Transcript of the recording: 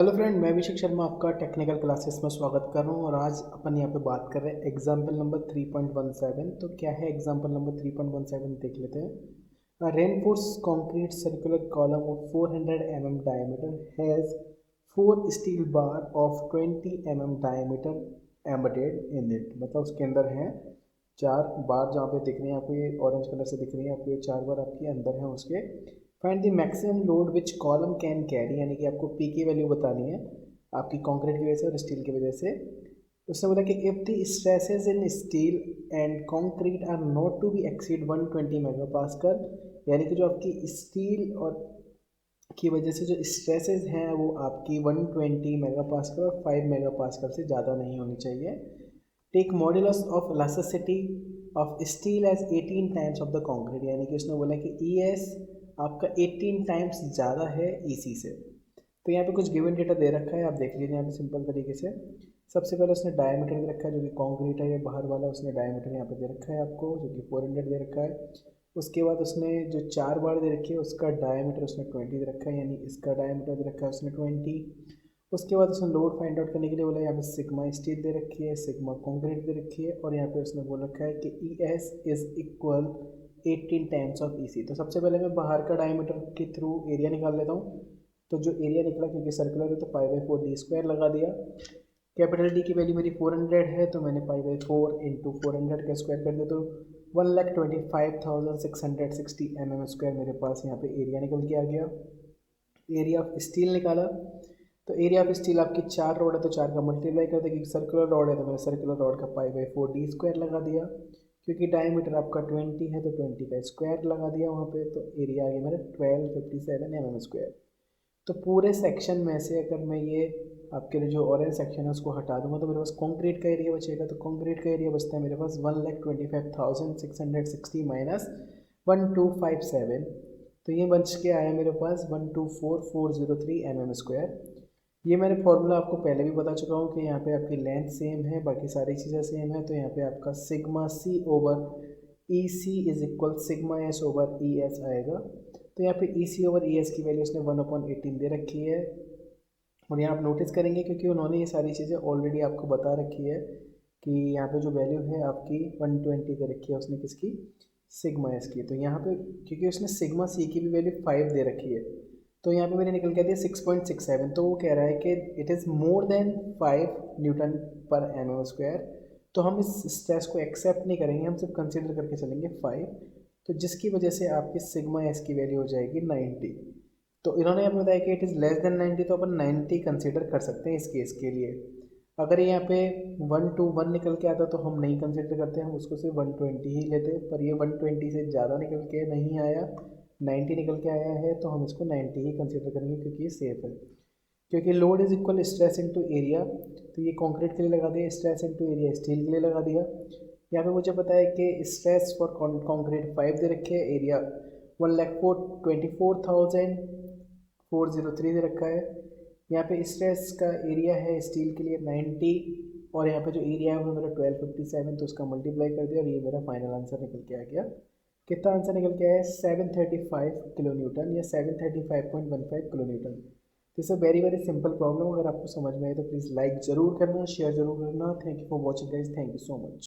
Hello friend, मैं अभिषेक शर्मा आपका technical classes में स्वागत कर रहा हूँ। और आज अपन यहाँ पे बात कर रहे हैं एग्जाम्पल नंबर 3.17। तो क्या है एग्जाम्पल नंबर 3.17 देख लेते हैं। Reinforce concrete circular column of 400 mm diameter has 4 steel bar of 20 mm diameter embedded in it. मतलब उसके अंदर हैं 4 बार, जहाँ पे दिख रही है आपको, ये ऑरेंज कलर से दिख रही है आपको, ये 4 बार आपके अंदर हैं उसके। Find the maximum load which column can carry, यानी कि आपको पी की वैल्यू बतानी है आपकी कंक्रीट की वजह से और स्टील की वजह से। उसने बोला कि if the stresses in steel and concrete are not to be exceed 120 megapascal, यानी कि जो आपकी स्टील और की वजह से जो स्ट्रेसेस हैं वो आपकी 120 मेगापास्कल और 5 मेगापास्कल से ज़्यादा नहीं होनी चाहिए। Take modulus of elasticity of steel as 18 times of the concrete, यानी कि उसने बोला कि ES आपका 18 टाइम्स ज़्यादा है EC से। तो यहाँ पे कुछ गिवन डेटा दे रखा है, आप देख लीजिए यहाँ पे सिंपल तरीके से। सबसे पहले उसने डायमीटर दे रखा है, जो कि कंक्रीट है, ये बाहर वाला उसने डायमीटर यहाँ पे दे रखा है आपको, जो कि 400 दे रखा है। उसके बाद उसने जो 4 बार दे रखी है उसका डायमीटर उसने 20 दे रखा है, यानी इसका डायमीटर दे रखा है उसने 20। उसके बाद उसने लोड फाइंड आउट करने के लिए बोला, यहाँ पे सिग्मा स्टील दे रखी है, सिग्मा कंक्रीट दे रखी है, और यहाँ पे उसने बोल रखा है कि ES is equal 18 times of EC। तो सबसे पहले मैं बाहर का डायमीटर के थ्रू एरिया निकाल लेता हूँ। तो जो एरिया निकला, क्योंकि सर्कुलर है तो पाई/4 d स्क्वायर लगा दिया। कैपिटल D की वैल्यू मेरी 400 है, तो मैंने पाई/4 इंटू 400 का स्क्वायर कर दिया, तो 1,25,660 mm² मेरे पास यहाँ पे एरिया निकल के आ गया। एरिया ऑफ स्टील निकाला, तो एरिया ऑफ स्टील आपकी 4 रॉड है तो 4 का मल्टीप्लाई कर दें, क्योंकि सर्कुलर रॉड है तो मैंने सर्कुलर रॉड का पाई/4 d स्क्वायर लगा दिया। क्योंकि डायमीटर आपका 20 है तो 20 का स्क्वायर लगा दिया वहाँ पे, तो एरिया आ गया मेरा 1257 mm²। तो पूरे सेक्शन में से अगर मैं ये आपके लिए जो ऑरेंज सेक्शन है उसको हटा दूंगा तो मेरे पास कंक्रीट का एरिया बचेगा। तो कंक्रीट का एरिया बचता है मेरे पास 1,25,660 माइनस 1257, तो ये बच के आया मेरे पास 124,403 mm²। ये मैंने फॉर्मूला आपको पहले भी बता चुका हूँ कि यहाँ पे आपकी लेंथ सेम है, बाकी सारी चीज़ें सेम है। तो यहाँ पे आपका sigma C over EC is equal sigma S over ES आएगा। तो यहाँ पे EC ओवर ES की वैल्यू उसने 1/18 दे रखी है। और यहाँ आप नोटिस करेंगे, क्योंकि उन्होंने ये सारी चीज़ें ऑलरेडी आपको बता रखी है कि यहाँ पे जो वैल्यू है आपकी 120 दे रखी है उसने, किसकी, सिग्मा एस की। तो यहाँ पे क्योंकि उसने सिग्मा C की भी वैल्यू 5 दे रखी है, तो यहाँ पे मैंने निकल के दिया 6.67। तो वो कह रहा है कि it is more than 5 Newton पर mm²। तो हम इस स्ट्रेस को एक्सेप्ट नहीं करेंगे, हम सिर्फ कंसिडर करके चलेंगे 5। तो जिसकी वजह से आपकी सिग्मा एस की वैल्यू हो जाएगी 90। तो इन्होंने हमें बताया कि इट इज़ लेस देन 90, तो अपन 90 कंसिडर कर सकते हैं इस केस के लिए। अगर यहाँ पे 1 to 1 निकल के आता तो हम नहीं कंसिडर करते, हम उसको सिर्फ 120 ही लेते। पर ये 120 से ज़्यादा निकल के नहीं आया, 90 निकल के आया है, तो हम इसको 90 ही कंसिडर करेंगे क्योंकि ये सेफ है। क्योंकि load is equal stress into area, तो ये कंक्रीट के लिए लगा दिया, स्ट्रेस इनटू एरिया स्टील के लिए लगा दिया। यहाँ पे मुझे पता है कि स्ट्रेस फॉर कंक्रीट 5 दे रखे है, एरिया 1,24,403 दे रखा है। यहाँ पे स्ट्रेस का एरिया है स्टील के लिए 90, और यहाँ पे जो एरिया है वो मेरा 1257, तो उसका मल्टीप्लाई कर दिया और ये मेरा फाइनल आंसर निकल के आ गया। कितना आंसर निकल के आया है, 735 किलो न्यूटन या 735.15 kilo Newton. This a very very simple problem. अगर आपको समझ में आए तो प्लीज़ लाइक ज़रूर करना, शेयर ज़रूर करना। Thank you for watching guys, thank you so much.